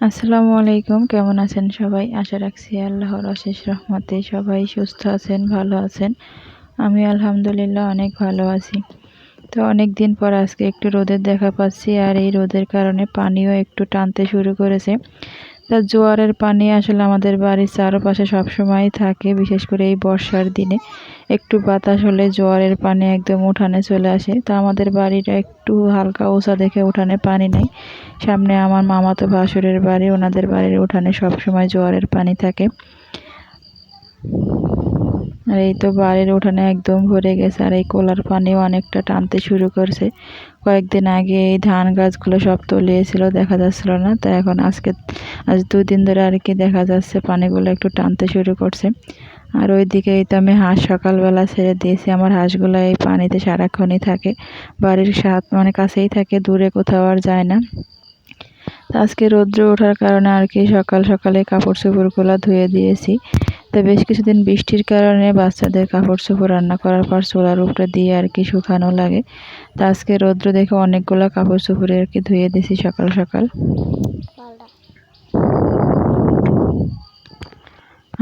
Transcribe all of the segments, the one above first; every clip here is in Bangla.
আসসালামু আলাইকুম। কেমন আছেন সবাই? আশা রাখছি আল্লাহর অশেষ রহমতে সবাই সুস্থ আছেন, ভালো আছেন। আমি আলহামদুলিল্লাহ অনেক ভালো আছি। তো অনেক দিন পর আজকে একটু রোদের দেখা পাচ্ছি, আর এই রোদের কারণে পানিও একটু টানতে শুরু করেছে। তা জোয়ারের পানি আসলে আমাদের বাড়ির চারপাশে সবসময়ই থাকে, বিশেষ করে এই বর্ষার দিনে একটু বাতাস হলে জোয়ারের পানি একদম উঠানে চলে আসে। তো আমাদের বাড়িটা একটু হালকা উঁচা দেখে উঠানে পানি নেই। সামনে আমার মামাতো ভাসুরের বাড়ি, ওনাদের বাড়ির উঠানে সবসময় জোয়ারের পানি থাকে। আর এই তো বাড়ির উঠানে একদম ভরে গেছে, আর এই কোলার পানিও অনেকটা টানতে শুরু করছে। কয়েকদিন আগে এই ধান গাছগুলো সব তলিয়েছিল, দেখা যাচ্ছিল না। তো এখন আজ 2 দিন ধরে আর কি দেখা যাচ্ছে পানিগুলো একটু টানতে শুরু করছে। আর ওইদিকে এই তো আমি হাঁস সকালবেলা ছেড়ে দিয়েছি। আমার হাঁসগুলো এই পানিতে সারাক্ষণই থাকে, বাড়ির কাছেই থাকে, দূরে কোথাও আর যায় না। আজকে রৌদ্র ওঠার কারণে আর কি সকাল সকালে কাপড় চোপড়গুলো ধুয়ে দিয়েছি। তো বেশ কিছুদিন বৃষ্টির কারণে বাচ্চাদের কাপড় চোপড় রান্না করার পর চুলার উপরে দিয়ে আর কি শুকানো লাগে। তো আজকে রৌদ্র দেখে অনেকগুলো কাপড় চোপড় আর কি ধুয়ে দিয়েছি সকাল সকাল।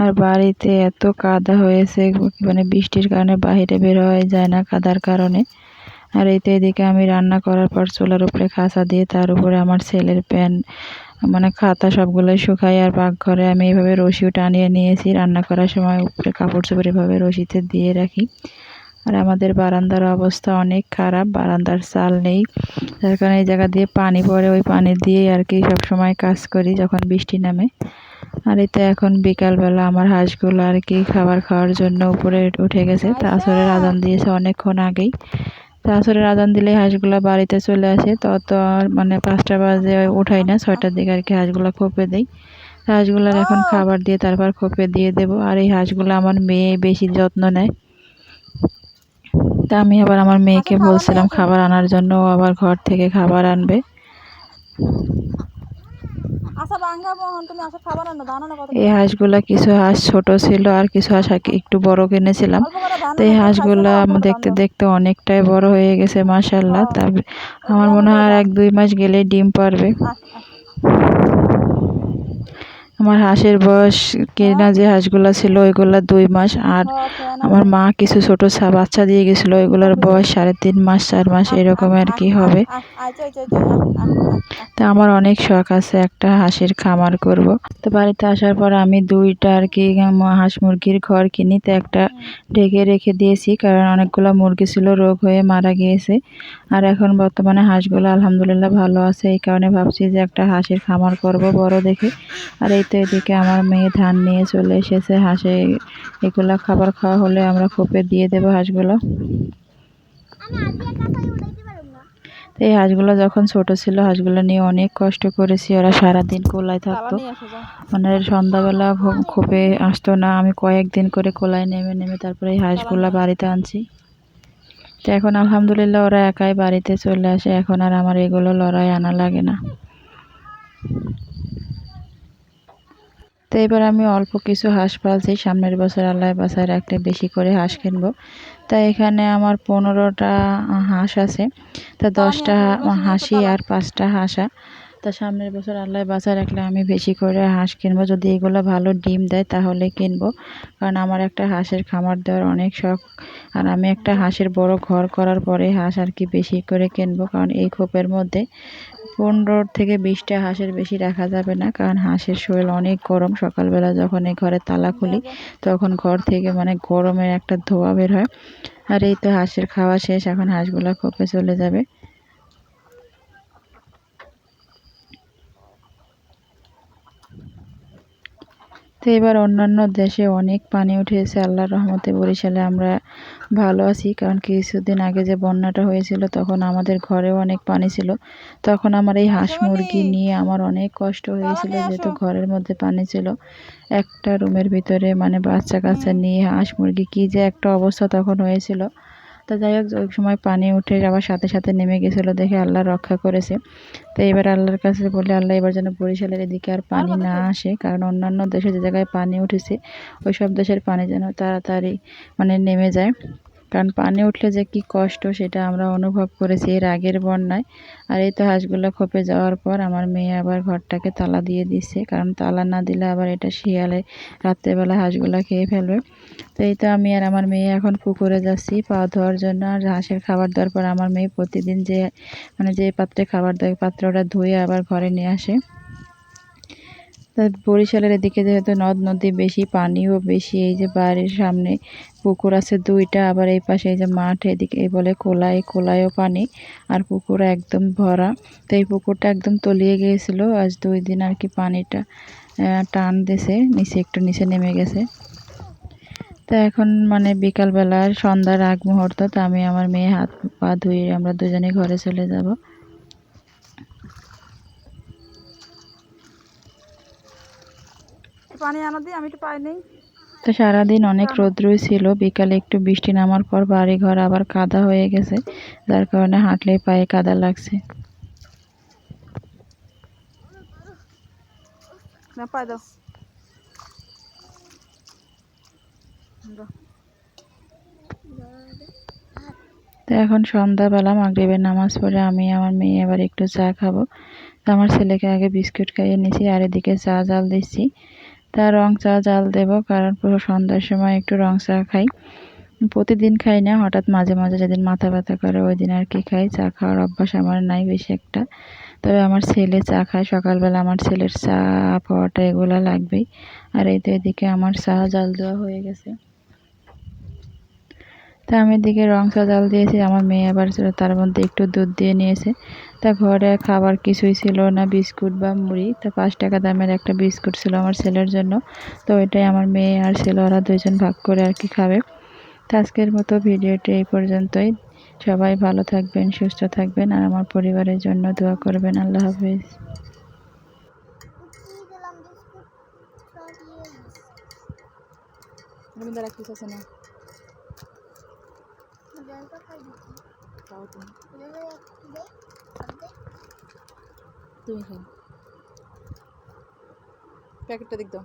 আর বাড়িতে এত কাদা হয়েছে, মানে বৃষ্টির কারণে বাইরে বের হওয়া যায় না কাদার কারণে। আর এই তো এদিকে আমি রান্না করার পর চুলার উপরে খাঁচা দিয়ে তার উপরে আমার ছেলের প্যান্ট খাতা সবগুলোই শুকাই। আর পাকঘরে আমি এভাবে রশিও টানিয়ে নিয়েছি, রান্না করার সময় উপরে কাপড় চোপড় এভাবে রশিতে দিয়ে রাখি। আর আমাদের বারান্দার অবস্থা অনেক খারাপ, বারান্দার চাল নেই, যার কারণে এই জায়গা দিয়ে পানি পড়ে, ওই পানি দিয়েই আর কি সবসময় কাজ করি যখন বৃষ্টি নামে। আর এই তো এখন বিকালবেলা আমার হাঁসগুলো আর কি খাবার খাওয়ার জন্য উপরে উঠে গেছে। তা আসরের আজান দিয়েছে অনেকক্ষণ আগেই। তা আসরের আজান দিলে হাঁসগুলো বাড়িতে চলে আসে। তত আর 5টা বাজে উঠাই না, 6টার দিকে আর কি হাঁসগুলো খোপে দেই। হাঁসগুলোর এখন খাবার দিয়ে তারপর খোপে দিয়ে দেব। আর এই হাঁসগুলো আমার মেয়ে বেশি যত্ন নেয়। তা আমি আবার আমার মেয়েকে বলছিলাম খাবার আনার জন্য, ও আবার ঘর থেকে খাবার আনবে। এই হাঁসগুলা কিছু হাঁস ছোট ছিল, আর কিছু হাঁস একটু বড় কিনেছিলাম। তো এই হাঁসগুলা দেখতে দেখতে অনেকটাই বড় হয়ে গেছে মাশাআল্লাহ। তা আমার মনে হয় আর 1-2 মাস গেলে ডিম পারবে। আমার হাঁসের বয়স কেনা যে হাঁসগুলা ছিল ওইগুলা 2 মাস, আর আমার মা কিছু ছোট বাচ্চা দিয়ে গেছিলো, ওইগুলোর বয়স 3.5 মাস 4 মাস এরকম আর কি হবে। তা আমার অনেক শখ আছে একটা হাঁসের খামার করব। তো বাড়িতে আসার পর আমি 2টা আর কি হাঁস মুরগির ঘর কিনি। তো একটা ঢেকে রেখে দিয়েছি, কারণ অনেকগুলো মুরগি ছিল রোগ হয়ে মারা গিয়েছে। আর এখন বর্তমানে হাঁসগুলো আলহামদুলিল্লাহ ভালো আছে, এই কারণে ভাবছি যে একটা হাঁসের খামার করব বড় দেখে। আর এই তো এদিকে আমার মেয়ে ধান নিয়ে চলে এসেছে, হাঁসে এগুলা খাবার খাওয়া হলে আমরা খোপে দিয়ে দেবো হাঁসগুলো। তো এই হাঁসগুলো যখন ছোট ছিল, হাঁসগুলো নিয়ে অনেক কষ্ট করেছি। ওরা সারাদিন কোলায় থাকতো, সন্ধ্যাবেলা খোপে আসতো না। আমি কয়েকদিন করে কোলায় নেমে নেমে তারপরে এই হাঁসগুলো বাড়িতে আনছি। তো এখন আলহামদুলিল্লাহ ওরা একাই বাড়িতে চলে আসে, এখন আর আমার এগুলো লড়াই আনা লাগে না। তো এবার আমি অল্প কিছু হাঁস পালছি, সামনের বছর আল্লাহ বাসায় রাখলে বেশি করে হাঁস কিনবো। তাই এখানে আমার 15টা হাঁস আছে। তা 10টা হাঁসি আর 5টা হাঁসা। তা সামনের বছর আল্লাহ বাসায় রাখলে আমি বেশি করে হাঁস কিনবো, যদি এগুলো ভালো ডিম দেয় তাহলে কিনবো। কারণ আমার একটা হাঁসের খামার দেওয়ার অনেক শখ। আর আমি একটা হাঁসের বড় ঘর করার পরে হাঁস আর কি বেশি করে কিনবো, কারণ এই খোপের মধ্যে 15 থেকে 20টা হাঁসের বেশি রাখা যাবে না, কারণ হাঁসের শরীর অনেক গরম। সকালবেলা যখন এই ঘরে তালা খুলি তখন ঘর থেকে গরমের একটা ধোঁয়া বের হয়। আর এই তো হাঁসের খাওয়া শেষ, এখন হাঁসগুলা খোপে চলে যাবে। তো এবার অন্যান্য দেশে অনেক পানি উঠেছে, আল্লাহর রহমতে বরিশালে আমরা ভালো আছি। কারণ কিছুদিন আগে যে বন্যাটা হয়েছিল তখন আমাদের ঘরেও অনেক পানি ছিল। তখন আমার এই হাঁস মুরগি নিয়ে আমার অনেক কষ্ট হয়েছিল, যেহেতু ঘরের মধ্যে পানি ছিল। একটা রুমের ভিতরে বাচ্চা কাচ্চা নিয়ে হাঁস মুরগি কী যে একটা অবস্থা তখন হয়েছিল। তা যাই হোক, ওই সময় পানি উঠে আবার সাথে সাথে নেমে গেছিলো দেখে আল্লাহ রক্ষা করেছে। তো এবার আল্লাহর কাছে বলে, আল্লাহ এবার যেন বরিশালের এদিকে আর পানি না আসে, কারণ অন্যান্য দেশে যে জায়গায় পানি উঠেছে ওই সব দেশের পানি যেন তাড়াতাড়ি নেমে যায়। কারণ পানি উঠলে যে কি কষ্ট সেটা আমরা অনুভব করেছি এর আগের বন্যায়। আর এই তো হাঁসগুলো খোপে যাওয়ার পর আমার মেয়ে আবার ঘরটাকে তালা দিয়ে দিচ্ছে, কারণ তালা না দিলে আবার এটা শিয়ালে রাত্রেবেলা হাঁসগুলো খেয়ে ফেলবে। তো এই তো আমি আর আমার মেয়ে এখন পুকুরে যাচ্ছি পা ধোয়ার জন্য। আর হাঁসের খাবার দেওয়ার পর আমার মেয়ে প্রতিদিন যে পাত্রে খাবার দেয় পাত্রটা ধুয়ে আবার ঘরে নিয়ে আসে। তা বরিশালের এদিকে যেহেতু নদ নদী বেশি, পানিও বেশি, এই যে বাড়ির সামনে পুকুর আছে দুইটা, আবার এই পাশে এই যে মাঠ, এদিকে বলে কোলায়, কোলায়ও পানি আর পুকুর একদম ভরা। তো এই পুকুরটা একদম তলিয়ে গিয়েছিল, আজ 2 দিন আর কি পানিটা টান দিছে, নিচে একটু নিচে নেমে গেছে। তো এখন মানে বিকালবেলার সন্ধ্যার আগ মুহূর্ত, তো আমি আমার মেয়ে হাত পা ধুয়ে আমরা দুজনে ঘরে চলে যাব। পানি আনো দি, আমি একটু পাই নেই। তো সারাদিন অনেক রৌদ্রই ছিল, বিকালে একটু বৃষ্টি নামার পর বাড়ি ঘর আবার কাদা হয়ে গেছে, যার কারণে হাঁটলেই পায়ে কাদা লাগছে। না পাই দাও। তো এখন সন্ধ্যাবেলা মাগরিবের নামাজ পড়ে আমি আমার মেয়ে আবার একটু চা খাবো। তো আমার ছেলেকে আগে বিস্কুট খাইয়ে নিয়েছি, আর এদিকে চা জাল দিচ্ছি। তা রং চা জাল দেবো, কারণ পুরো সন্ধ্যার সময় একটু রং চা খাই। প্রতিদিন খাই না, হঠাৎ মাঝে মাঝে যেদিন মাথা ব্যথা করে ওই দিন আর কি খাই। চা খাওয়ার অভ্যাস আমার নাই বেশি একটা, তবে আমার ছেলে চা খায় সকালবেলা, আমার ছেলের চা পাওয়াটা এগুলো লাগবেই। আর এই তো এদিকে আমার চা জাল দেওয়া হয়ে গেছে। তা আমি এদিকে রং চা জাল দিয়েছি, আমার মেয়ে আবার তার মধ্যে একটু দুধ দিয়ে নিয়েছে। তা ঘরে খাবার কিছুই ছিল না, বিস্কুট বা মুড়ি। তা 5 টাকা দামের একটা বিস্কুট ছিল আমার ছেলের জন্য, তো ওইটাই আমার মেয়ে আর ছেলে ওরা দুজন ভাগ করে আর কি খাবে। তো আজকের মতো ভিডিওটি এই পর্যন্তই। সবাই ভালো থাকবেন, সুস্থ থাকবেন, আর আমার পরিবারের জন্য দোয়া করবেন। আল্লাহ হাফেজ। রবীন্দ্র রাখিস আছে না তুমি খাও, প্যাকেটটা দেখ দাও।